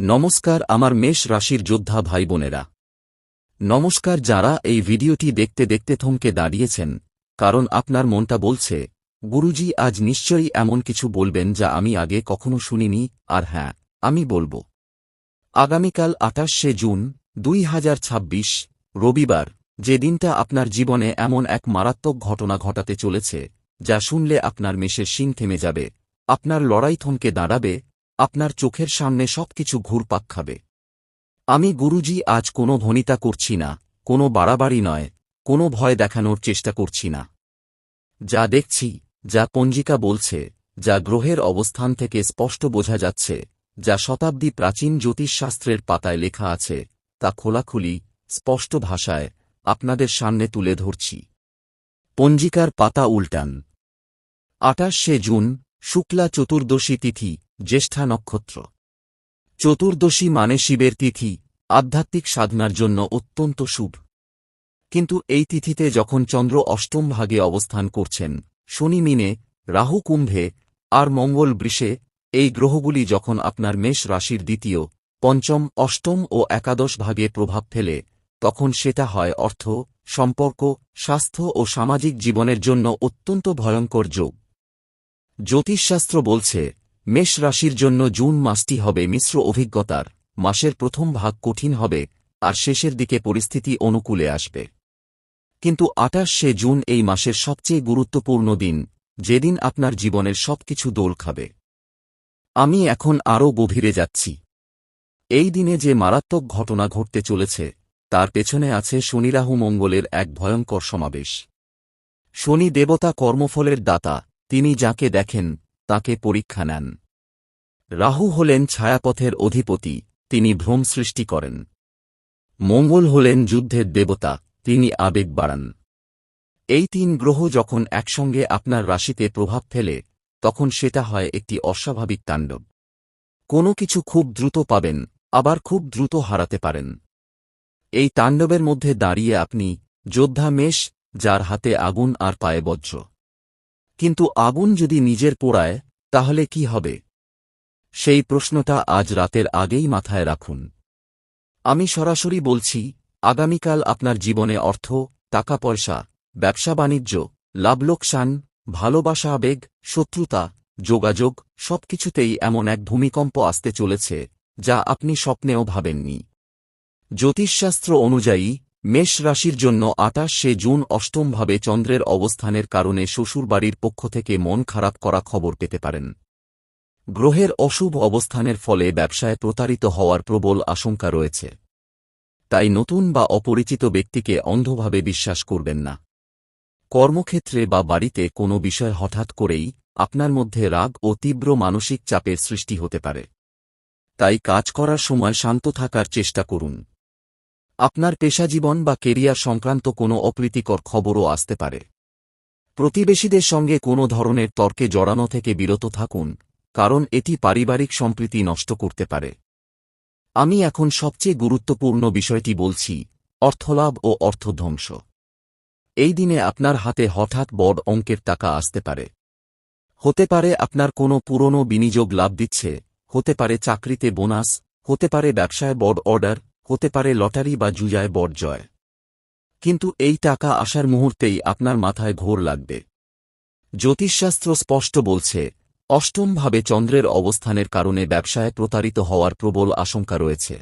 নমস্কার আমার মেষ রাশির যোদ্ধা ভাই বোনেরা। নমস্কার যারা এই ভিডিওটি দেখতে দেখতে থমকে দাঁড়িয়েছেন, কারণ আপনার মনটা বলছে গুরুজি আজ নিশ্চয়ই এমন কিছু বলবেন যা আমি আগে কখনো শুনিনি। আর হ্যাঁ, আমি বলবো। আগামীকাল 28শে জুন 2026 রবিবার, যে দিনটা আপনার জীবনে এমন এক মারাত্মক ঘটনা ঘটাতে চলেছে যা শুনলে আপনার মেষের শিং থেমে যাবে, আপনার লড়াই থমকে দাঁড়াবে, আপনার চোখের সামনে সবকিছু ঘুরপাক খাবে। আমি গুরুজি আজ কোনো ভনিতা করছি না, কোনো বাড়াবাড়ি নয়, কোনো ভয় দেখানোর চেষ্টা করছি না। যা দেখছি, যা পঞ্জিকা বলছে, যা গ্রহের অবস্থান থেকে স্পষ্ট বোঝা যাচ্ছে, যা শতাব্দী প্রাচীন জ্যোতিষশাস্ত্রের পাতায় লেখা আছে, তা খোলাখুলি স্পষ্ট ভাষায় আপনাদের সামনে তুলে ধরছি। পঞ্জিকার পাতা উল্টান। 28শে জুন, শুক্লা চতুর্দশী তিথি, জ্যেষ্ঠা নক্ষত্র। চতুর্দশী মানে শিবের তিথি, আধ্যাত্মিক সাধনার জন্য অত্যন্ত শুভ। কিন্তু এই তিথিতে যখন চন্দ্র অষ্টম ভাগে অবস্থান করছেন, শনি মিনে, রাহু কুম্ভে, আর মঙ্গল বৃষে, এই গ্রহগুলি যখন আপনার মেষ রাশির দ্বিতীয়, পঞ্চম, অষ্টম ও একাদশ ভাগে প্রভাব ফেলে, তখন সেটা হয় অর্থ, সম্পর্ক, স্বাস্থ্য ও সামাজিক জীবনের জন্য অত্যন্ত ভয়ঙ্কর যোগ। জ্যোতিষশাস্ত্র বলছে মেষ রাশির জন্য জুন মাসটি হবে মিশ্র অভিজ্ঞতার। মাসের প্রথম ভাগ কঠিন হবে, আর শেষের দিকে পরিস্থিতি অনুকূলে আসবে। কিন্তু 28শে জুন এই মাসের সবচেয়ে গুরুত্বপূর্ণ দিন, যেদিন আপনার জীবনের সবকিছু দোল খাবে। আমি এখন আরও গভীরে যাচ্ছি। এই দিনে যে মারাত্মক ঘটনা ঘটতে চলেছে, তার পেছনে আছে শনি রাহু মঙ্গলের এক ভয়ঙ্কর সমাবেশ। শনি দেবতা কর্মফলের দাতা, তিনি যাকে দেখেন তাকে পরীক্ষা নেন। রাহু হলেন ছায়াপথের অধিপতি, তিনি ভ্রম সৃষ্টি করেন। মঙ্গল হলেন যুদ্ধের দেবতা, তিনি আবেগ বাড়ান। এই তিন গ্রহ যখন একসঙ্গে আপনার রাশিতে প্রভাব ফেলে, তখন সেটা হয় একটি অস্বাভাবিক তাণ্ডব। কোনো কিছু খুব দ্রুত পাবেন, আবার খুব দ্রুত হারাতে পারেন। এই তাণ্ডবের মধ্যে দাঁড়িয়ে আপনি যোদ্ধা মেষ, যার হাতে আগুন আর পায়ে বজ্র। কিন্তু আগুন যদি নিজের পোড়ায়, তাহলে কি হবে? সেই প্রশ্নটা আজ রাতের আগেই মাথায় রাখুন। আমি সরাসরি বলছি, আগামীকাল আপনার জীবনে অর্থ, টাকা পয়সা, ব্যবসা বাণিজ্য, লাভ লোকসান, ভালোবাসা, আবেগ, শত্রুতা, যোগাযোগ, সবকিছুতেই এমন এক ভূমিকম্প আসতে চলেছে যা আপনি স্বপ্নেও ভাবেননি। জ্যোতিষশাস্ত্র অনুযায়ী মেষ রাশির জন্য 28শে জুন অষ্টমভাবে চন্দ্রের অবস্থানের কারণে শ্বশুরবাড়ির পক্ষ থেকে মন খারাপ করা খবর পেতে পারেন। গ্রহের অশুভ অবস্থানের ফলে ব্যবসায় প্রতারিত হওয়ার প্রবল আশঙ্কা রয়েছে। তাই নতুন বা অপরিচিত ব্যক্তিকে অন্ধভাবে বিশ্বাস করবেন না। কর্মক্ষেত্রে বা বাড়িতে কোনো বিষয় হঠাৎ করেই আপনার মধ্যে রাগ ও তীব্র মানসিক চাপের সৃষ্টি হতে পারে। তাই কাজ করার সময় শান্ত থাকার চেষ্টা করুন। আপনার পেশাজীবন বা কেরিয়ার সংক্রান্ত কোনো অপ্রীতিকর খবরও আসতে পারে। প্রতিবেশীদের সঙ্গে কোনো ধরনের তর্কে জড়ানো থেকে বিরত থাকুন, কারণ এটি পারিবারিক সম্প্রীতি নষ্ট করতে পারে। আমি এখন সবচেয়ে গুরুত্বপূর্ণ বিষয়টি বলছি, অর্থলাভ ও অর্থধ্বংস। এই দিনে আপনার হাতে হঠাৎ বড় অঙ্কের টাকা আসতে পারে। হতে পারে আপনার কোনো পুরনো বিনিয়োগ লাভ দিচ্ছে, হতে পারে চাকরিতে বোনাস, হতে পারে ব্যবসায় বড় অর্ডার, হতে পারে লটারি বা জুয়ায় বড় জয়। কিন্তু এই টাকা আসার মুহূর্তেই আপনার মাথায় ঘোর লাগবে। জ্যোতিষশাস্ত্র স্পষ্ট বলছে, অষ্টমভাবে চন্দ্রের অবস্থানের কারণে ব্যবসায় প্রতারিত হওয়ার প্রবল আশঙ্কা রয়েছে।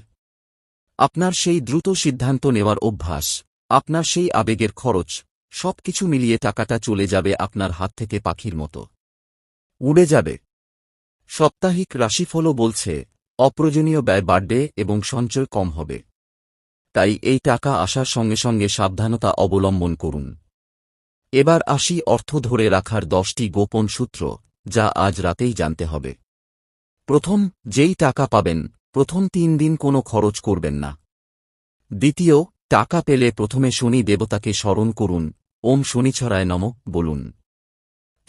আপনার সেই দ্রুত সিদ্ধান্ত নেওয়ার অভ্যাস, আপনার সেই আবেগের খরচ, সবকিছু মিলিয়ে টাকাটা চলে যাবে আপনার হাত থেকে পাখির মতো উড়ে যাবে। সাপ্তাহিক রাশিফলও বলছে, অপ্রয়োজনীয় ব্যয় বাড়বে এবং সঞ্চয় কম হবে। তাই এই টাকা আসার সঙ্গে সঙ্গে সাবধানতা অবলম্বন করুন। এবার আসি অর্থ ধরে রাখার 10টি গোপন সূত্র, যা আজ রাতেই জানতে হবে। প্রথম, যেই টাকা পাবেন, প্রথম 3 দিন কোনো খরচ করবেন না। দ্বিতীয়, টাকা পেলে প্রথমে শনি দেবতাকে স্মরণ করুন, ওম শনিছড়ায় নমঃ বলুন।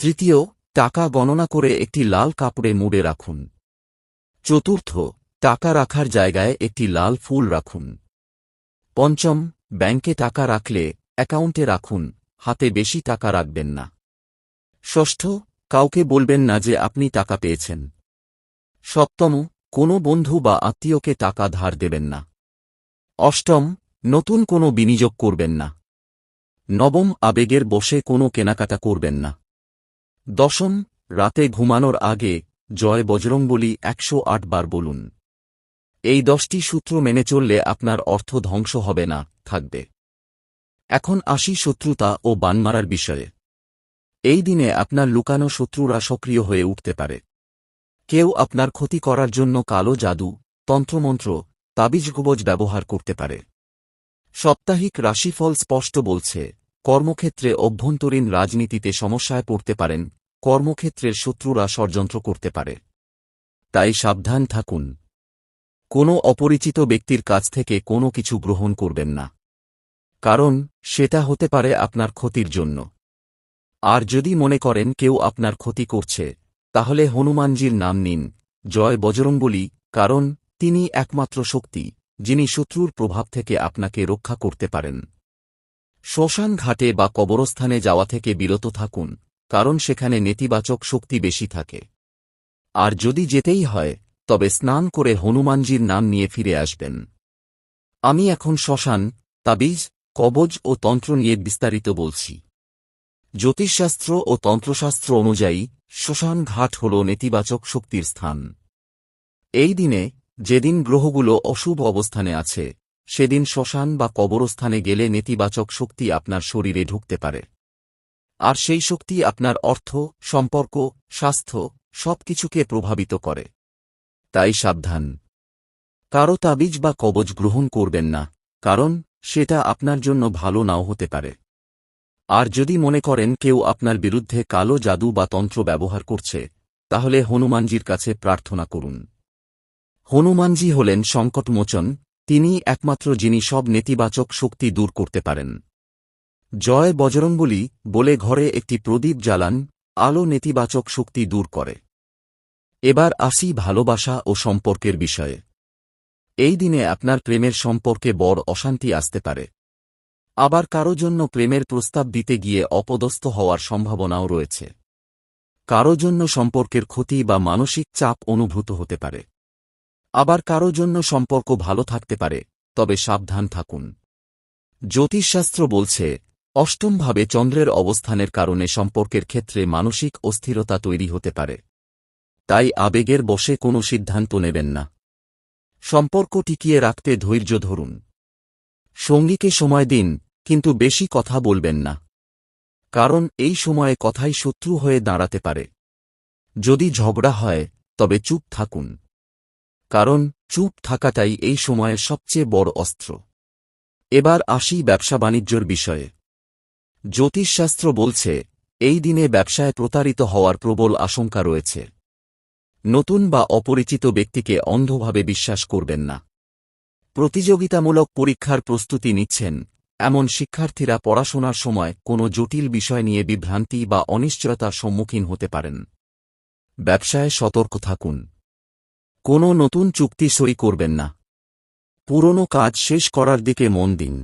তৃতীয়, টাকা গণনা করে একটি লাল কাপড়ে মুড়ে রাখুন। চতুর্থ, টাকা রাখার জায়গায় একটি লাল ফুল রাখুন। পঞ্চম, ব্যাংকে টাকা রাখলে অ্যাকাউন্টে রাখুন, হাতে বেশি টাকা রাখবেন না। ষষ্ঠ, কাউকে বলবেন না যে আপনি টাকা পেয়েছেন। সপ্তম, কোনো বন্ধু বা আত্মীয়কে টাকা ধার দেবেন না। অষ্টম, নতুন কোনো বিনিয়োগ করবেন না। নবম, আবেগের বশে কোনো কেনাকাটা করবেন না। দশম, রাতে ঘুমানোর আগে জয় বজরংবলী 108 বার বলুন। এই 10টি সূত্র মেনে চললে আপনার অর্থ ধ্বংস হবে না, থাকবে। এখন আসি শত্রুতা ও বানমারার বিষয়ে। এই দিনে আপনার লুকানো শত্রুরা সক্রিয় হয়ে উঠতে পারে। কেউ আপনার ক্ষতি করার জন্য কালো জাদু, তন্ত্রমন্ত্র, তাবিজগুবজ ব্যবহার করতে পারে। সাপ্তাহিক রাশিফল স্পষ্ট বলছে, কর্মক্ষেত্রে অভ্যন্তরীণ রাজনীতিতে সমস্যায় পড়তে পারেন, কর্মক্ষেত্রের শত্রুরা ষড়যন্ত্র করতে পারে। তাই সাবধান থাকুন। কোনো অপরিচিত ব্যক্তির কাছ থেকে কোনো কিছু গ্রহণ করবেন না, কারণ সেটা হতে পারে আপনার ক্ষতির জন্য। আর যদি মনে করেন কেউ আপনার ক্ষতি করছে, তাহলে হনুমানজির নাম নিন, জয় বজরংবলী, কারণ তিনি একমাত্র শক্তি যিনি শত্রুর প্রভাব থেকে আপনাকে রক্ষা করতে পারেন। শ্মশান ঘাটে বা কবরস্থানে যাওয়া থেকে বিরত থাকুন, কারণ সেখানে নেতিবাচক শক্তি বেশি থাকে। আর যদি যেতেই হয়, তবে স্নান করে হনুমানজির নাম নিয়ে ফিরে আসবেন। আমি এখন শ্মশান, তাবিজ, কবজ ও তন্ত্র নিয়ে বিস্তারিত বলছি। জ্যোতিষশাস্ত্র ও তন্ত্রশাস্ত্র অনুযায়ী শ্মশান ঘাট হল নেতিবাচক শক্তির স্থান। এই দিনে, যেদিন গ্রহগুলো অশুভ অবস্থানে আছে, সেদিন শ্মশান বা কবরস্থানে গেলে নেতিবাচক শক্তি আপনার শরীরে ঢুকতে পারে। আর সেই শক্তি আপনার অর্থ, সম্পর্ক, স্বাস্থ্য সবকিছুকে প্রভাবিত করে। তাই সাবধান। কারো তাবিজ বা কবজ গ্রহণ করবেন না, কারণ সেটা আপনার জন্য ভালো নাও হতে পারে। আর যদি মনে করেন কেউ আপনার বিরুদ্ধে কালো জাদু বা তন্ত্র ব্যবহার করছে, তাহলে হনুমানজির কাছে প্রার্থনা করুন। হনুমানজি হলেন সংকটমোচন, তিনি একমাত্র যিনি সব নেতিবাচক শক্তি দূর করতে পারেন। জয় বজরংবলী বলে ঘরে একটি প্রদীপ জ্বালান, আলো নেতিবাচক শক্তি দূর করে। এবার আসি ভালোবাসা ও সম্পর্কের বিষয়ে। এই দিনে আপনার প্রেমের সম্পর্কে বড় অশান্তি আসতে পারে। আবার কারো জন্য প্রেমের প্রস্তাব দিতে গিয়ে অপদস্থ হওয়ার সম্ভাবনাও রয়েছে। কারো জন্য সম্পর্কের ক্ষতি বা মানসিক চাপ অনুভূত হতে পারে। আবার কারো জন্য সম্পর্ক ভালো থাকতে পারে, তবে সাবধান থাকুন। জ্যোতিষশাস্ত্র বলছে, অষ্টমভাবে চন্দ্রের অবস্থানের কারণে সম্পর্কের ক্ষেত্রে মানসিক অস্থিরতা তৈরি হতে পারে। তাই আবেগের বশে কোনো সিদ্ধান্ত নেবেন না। সম্পর্ক টিকিয়ে রাখতে ধৈর্য ধরুন। সঙ্গীকে সময় দিন, কিন্তু বেশি কথা বলবেন না, কারণ এই সময়ে কথাই শত্রু হয়ে দাঁড়াতে পারে। যদি ঝগড়া হয়, তবে চুপ থাকুন, কারণ চুপ থাকাটাই এই সময়ের সবচেয়ে বড় অস্ত্র। এবার আসি ব্যবসা বাণিজ্যর বিষয়ে। জ্যোতিষশাস্ত্র বলছে, এই দিনে ব্যবসায় প্রতারিত হওয়ার প্রবল আশঙ্কা রয়েছে। নতুন বা অপরিচিত ব্যক্তিকে অন্ধভাবে বিশ্বাস করবেন না। প্রতিযোগিতামূলক পরীক্ষার প্রস্তুতি নিচ্ছেন, এমন শিক্ষার্থীরা পড়াশোনার সময় কোনো জটিল বিষয় নিয়ে বিভ্রান্তি বা অনিশ্চয়তার সম্মুখীন হতে পারেন। ব্যবসায় সতর্ক থাকুন। কোনো নতুন চুক্তি সই করবেন না। পুরনো কাজ শেষ করার দিকে মন দিন।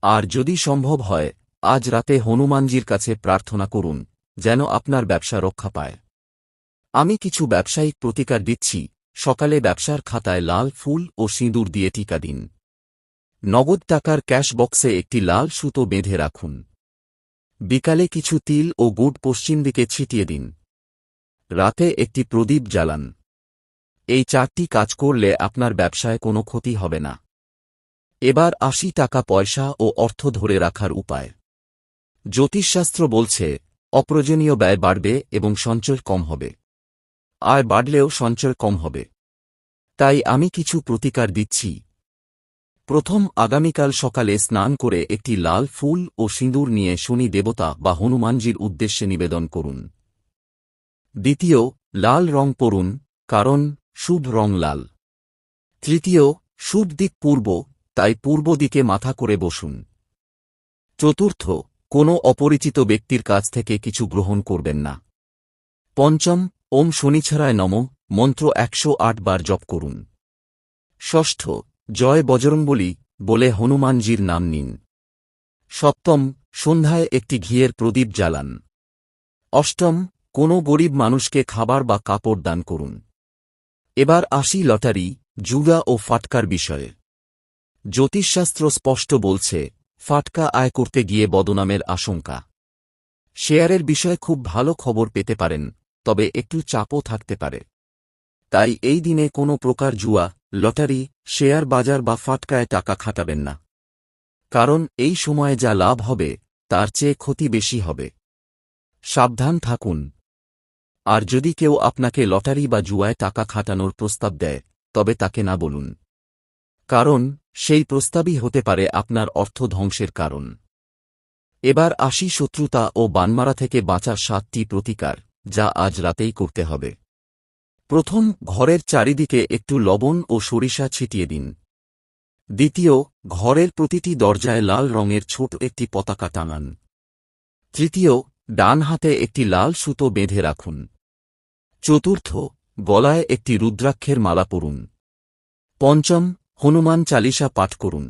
আর যদি সম্ভব হয়, আজ রাতে হনুমানজির কাছে প্রার্থনা করুন, যেন আপনার ব্যবসা রক্ষা পায়। আমি কিছু ব্যবসায়িক প্রতিকার দিচ্ছি। সকালে ব্যবসার খাতায় লাল ফুল ও সিঁদুর দিয়ে টিকা দিন। নগদ টাকার ক্যাশ বক্সে একটি লাল সুতো বেঁধে রাখুন। বিকালে কিছু তিল ও গুড় পশ্চিম দিকে ছিটিয়ে দিন। রাতে একটি প্রদীপ জ্বালান। এই 4টি কাজ করলে আপনার ব্যবসায় কোনো ক্ষতি হবে না। এবার আসি টাকা পয়সা ও অর্থ ধরে রাখার উপায়। জ্যোতিষশাস্ত্র বলছে, অপ্রয়োজনীয় ব্যয় বাড়বে এবং সঞ্চয় কম হবে। আয় বাড়লেও সঞ্চয় কম হবে। তাই আমি কিছু প্রতিকার দিচ্ছি। প্রথম, আগামীকাল সকালে স্নান করে একটি লাল ফুল ও সিঁদুর নিয়ে শনি দেবতা বা হনুমানজির উদ্দেশ্যে নিবেদন করুন। দ্বিতীয়, লাল রং পরুন, কারণ শুভ রং লাল। তৃতীয়, শুভ দিক পূর্ব, তাই পূর্ব দিকে মাথা করে বসুন। চতুর্থ, কোনো অপরিচিত ব্যক্তির কাছ থেকে কিছু গ্রহণ করবেন না। পঞ্চম, ওম শনিছাড়ায় নমঃ মন্ত্র 108 বার জপ করুন। ষষ্ঠ, জয় বজরংবলী বলে হনুমানজির নাম নিন। সপ্তম, সন্ধ্যায় একটি ঘিয়ের প্রদীপ জ্বালান। অষ্টম, কোনো গরিব মানুষকে খাবার বা কাপড় দান করুন। এবার আসি লটারি, জুয়া ও ফাটকার বিষয়ে। জ্যোতিষশাস্ত্র স্পষ্ট বলছে, ফাটকা আয় করতে গিয়ে বদনামের আশঙ্কা। শেয়ারের বিষয়ে খুব ভালো খবর পেতে পারেন, তবে একটু চাপও থাকতে পারে। তাই এই দিনে কোনো প্রকার জুয়া, লটারি, শেয়ার বাজার বা ফাটকায় টাকা খাটাবেন না। কারণ এই সময়ে যা লাভ হবে তার চেয়ে ক্ষতি বেশি হবে। সাবধান থাকুন। আর যদি কেউ আপনাকে লটারি বা জুয়ায় টাকা খাটানোর প্রস্তাব দেয়, তবে তাকে না বলুন। কারণ সেই প্রস্তাবই হতে পারে আপনার অর্থ ধ্বংসের কারণ। এবার আসি শত্রুতা ও বানমারা থেকে বাঁচার 7টি প্রতিকার, যা আজ রাতেই করতে হবে। প্রথম, ঘরের চারিদিকে একটু লবণ ও সরিষা ছিটিয়ে দিন। দ্বিতীয়, ঘরের প্রতিটি দরজায় লাল রঙের ছোট একটি পতাকা টাঙান। তৃতীয়, ডান হাতে একটি লাল সুতো বেঁধে রাখুন। চতুর্থ, গলায় একটি রুদ্রাক্ষের মালা পরুন। পঞ্চম, হনুমান চালিসা পাঠ করুন।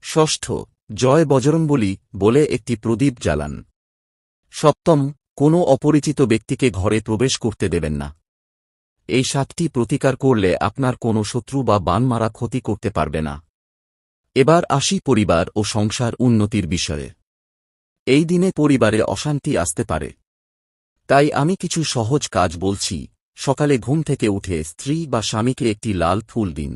ষষ্ঠ, জয় বজরংবলী বলে একটি প্রদীপ জ্বালান। সপ্তম, কোনো অপরিচিত ব্যক্তিকে ঘরে প্রবেশ করতে দেবেন না। এই 7টি প্রতিকার করলে আপনার কোনো শত্রু বা বানমারা ক্ষতি করতে পারবে না। এবার আসি পরিবার ও সংসার উন্নতির বিষয়ে। এই দিনে পরিবারে অশান্তি আসতে পারে। তাই আমি কিছু সহজ কাজ বলছি। সকালে ঘুম থেকে উঠে স্ত্রী বা স্বামীকে একটি লাল ফুল দিন।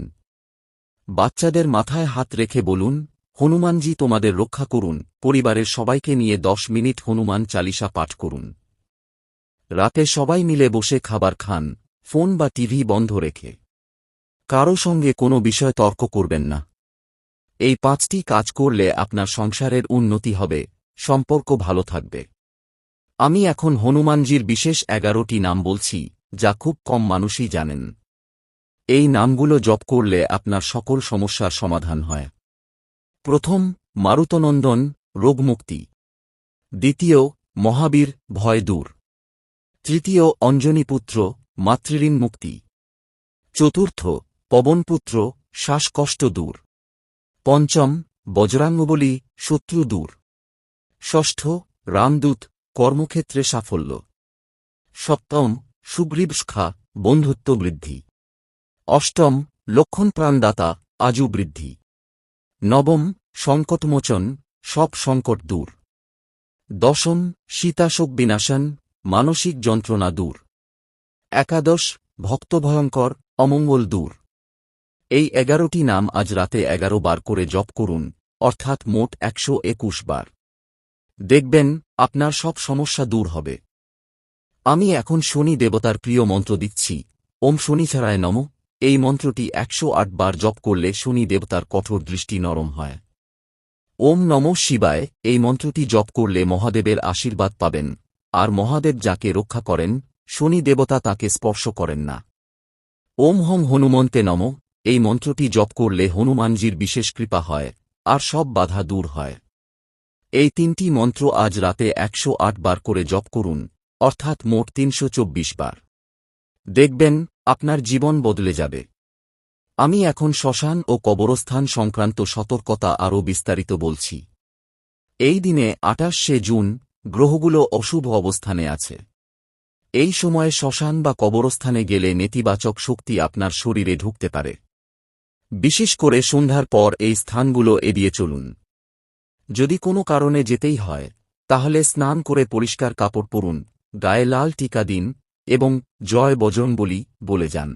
বাচ্চাদের মাথায় হাত রেখে বলুন, হনুমানজি তোমাদের রক্ষা করুন। পরিবারের সবাইকে নিয়ে 10 মিনিট হনুমান চালিসা পাঠ করুন। রাতে সবাই মিলে বসে খাবার খান, ফোন বা টিভি বন্ধ রেখে। কারো সঙ্গে কোনো বিষয় তর্ক করবেন না। এই 5টি কাজ করলে আপনার সংসারের উন্নতি হবে, সম্পর্ক ভালো থাকবে। আমি এখন হনুমানজির বিশেষ 11টি নাম বলছি, যা খুব কম মানুষই জানেন। এই নামগুলো জপ করলে আপনার সকল সমস্যার সমাধান হয়। প্রথম, মারুতনন্দন, রোগমুক্তি। দ্বিতীয়, মহাবীর, ভয় দূর। তৃতীয়, অঞ্জনীপুত্র, মাতৃঋণ মুক্তি। চতুর্থ, পবনপুত্র, শ্বাসকষ্ট দূর। পঞ্চম, বজরাঙ্গবলী, শত্রু দূর। ষষ্ঠ, রামদূত, কর্মক্ষেত্রে সাফল্য। সপ্তম, সুগ্রীবশখা, বন্ধুত্ব বৃদ্ধি। অষ্টম, লক্ষণপ্রাণদাতা, আজু বৃদ্ধি। নবম, সংকটমোচন, সব সংকট দূর। দশম, সীতাশোক বিনাশন, মানসিক যন্ত্রণা দূর। একাদশ, ভক্তভয়ঙ্কর, অমঙ্গল দূর। এই 11টি নাম আজ রাতে 11 বার করে জপ করুন, অর্থাৎ মোট 121 বার। দেখবেন আপনার সব সমস্যা দূর হবে। আমি এখন শনি দেবতার প্রিয় মন্ত্র দিচ্ছি, ওম শনিছাড়ায় নমঃ। এই মন্ত্রটি 108 বার জপ করলে শনি দেবতার কঠোর দৃষ্টি নরম হয়। ওম নমঃ শিবায় এই মন্ত্রটি জপ করলে মহাদেবের আশীর্বাদ পাবেন, আর মহাদেব যাকে রক্ষা করেন, শনি দেবতা তাকে স্পর্শ করেন না। ওম হং হনুমন্তে নমঃ এই মন্ত্রটি জপ করলে হনুমানজির বিশেষ কৃপা হয়, আর সব বাধা দূর হয়। এই 3টি মন্ত্র আজ রাতে 108 বার করে জপ করুন, অর্থাৎ মোট 324 বার। দেখবেন আপনার জীবন বদলে যাবে। আমি এখন শ্মশান ও কবরস্থান সংক্রান্ত সতর্কতা আরও বিস্তারিত বলছি। এই দিনে 28শে জুন গ্রহগুলো অশুভ অবস্থানে আছে। এই সময়ে শ্মশান বা কবরস্থানে গেলে নেতিবাচক শক্তি আপনার শরীরে ঢুকতে পারে। বিশেষ করে সন্ধ্যার পর এই স্থানগুলো এড়িয়ে চলুন। যদি কোনো কারণে যেতেই হয়, তাহলে স্নান করে পরিষ্কার কাপড় পরুন, গায়ে লাল টিকা দিন এবং জয় বজরংবলী বলে যান।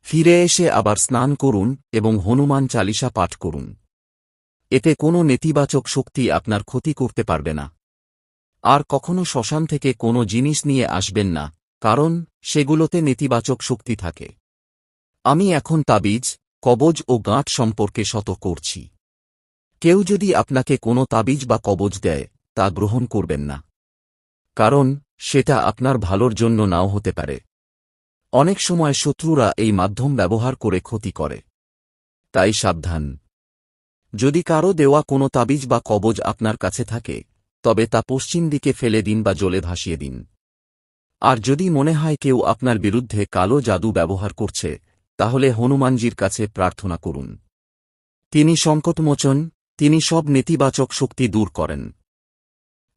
ফিরে এসে আবার স্নান করুন এবং হনুমান চালিসা পাঠ করুন। এতে কোনো নেতিবাচক শক্তি আপনার ক্ষতি করতে পারবে না। আর কখনো শ্মশান থেকে কোনো জিনিস নিয়ে আসবেন না, কারণ সেগুলোতে নেতিবাচক শক্তি থাকে। আমি এখন তাবিজ, কবজ ও গাঁট সম্পর্কে সতর্ক করছি। কেউ যদি আপনাকে কোনো তাবিজ বা কবজ দেয়, তা গ্রহণ করবেন না। কারণ সেটা আপনার ভালোর জন্য নাও হতে পারে। অনেক সময় শত্রুরা এই মাধ্যম ব্যবহার করে ক্ষতি করে। তাই সাবধান। যদি কারো দেওয়া কোনো তাবিজ বা কবজ আপনার কাছে থাকে, তবে তা পশ্চিম দিকে ফেলে দিন বা জলে ভাসিয়ে দিন। আর যদি মনে হয় কেউ আপনার বিরুদ্ধে কালো জাদু ব্যবহার করছে, তাহলে হনুমানজির কাছে প্রার্থনা করুন। তিনি সংকটমোচন, তিনি সব নেতিবাচক শক্তি দূর করেন।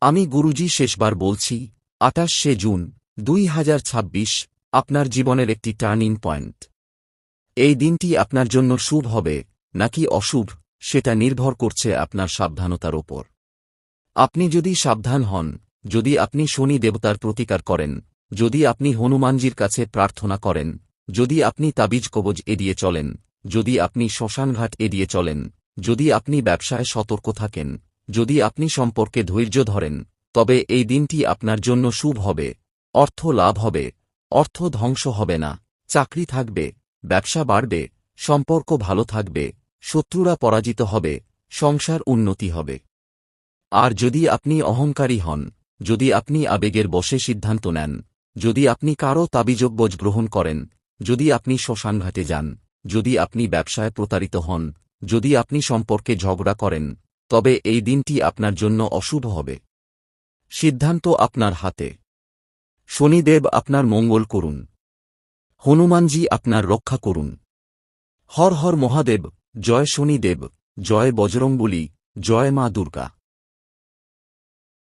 আমি গুরুজি শেষবার বলছি, 28শে জুন 2026 আপনার জীবনের একটি টার্নিং পয়েন্ট। এই দিনটি আপনার জন্য শুভ হবে নাকি অশুভ সেটা নির্ভর করছে আপনার সাবধানতার ওপর। আপনি যদি সাবধান হন, যদি আপনি শনি দেবতার প্রতিকার করেন, যদি আপনি হনুমানজির কাছে প্রার্থনা করেন, যদি আপনি তাবিজ কবজ এড়িয়ে চলেন, যদি আপনি শ্মশানঘাট এড়িয়ে চলেন, যদি আপনি ব্যবসায় সতর্ক থাকেন, যদি আপনি সম্পর্কে ধৈর্য ধরেন, তবে এই দিনটি আপনার জন্য শুভ হবে। অর্থ লাভ হবে, অর্থ ধ্বংস হবে না, চাকরি থাকবে, ব্যবসা বাড়বে, সম্পর্ক ভালো থাকবে, শত্রুরা পরাজিত হবে, সংসার উন্নতি হবে। আর যদি আপনি অহংকারী হন, যদি আপনি আবেগের বশে সিদ্ধান্ত নেন, যদি আপনি কারও তাবিজব্বজ গ্রহণ করেন, যদি আপনি শ্মশানঘাটে যান, যদি আপনি ব্যবসায় প্রতারিত হন, যদি আপনি সম্পর্কে ঝগড়া করেন, তবে এই দিনটি আপনার জন্য অশুভ হবে। সিদ্ধান্ত আপনার হাতে। শনিদেব আপনার মঙ্গল করুন, হনুমানজি আপনার রক্ষা করুন। হর হর মহাদেব, জয় শনিদেব, জয় বজরংবলী, জয় মা দুর্গা।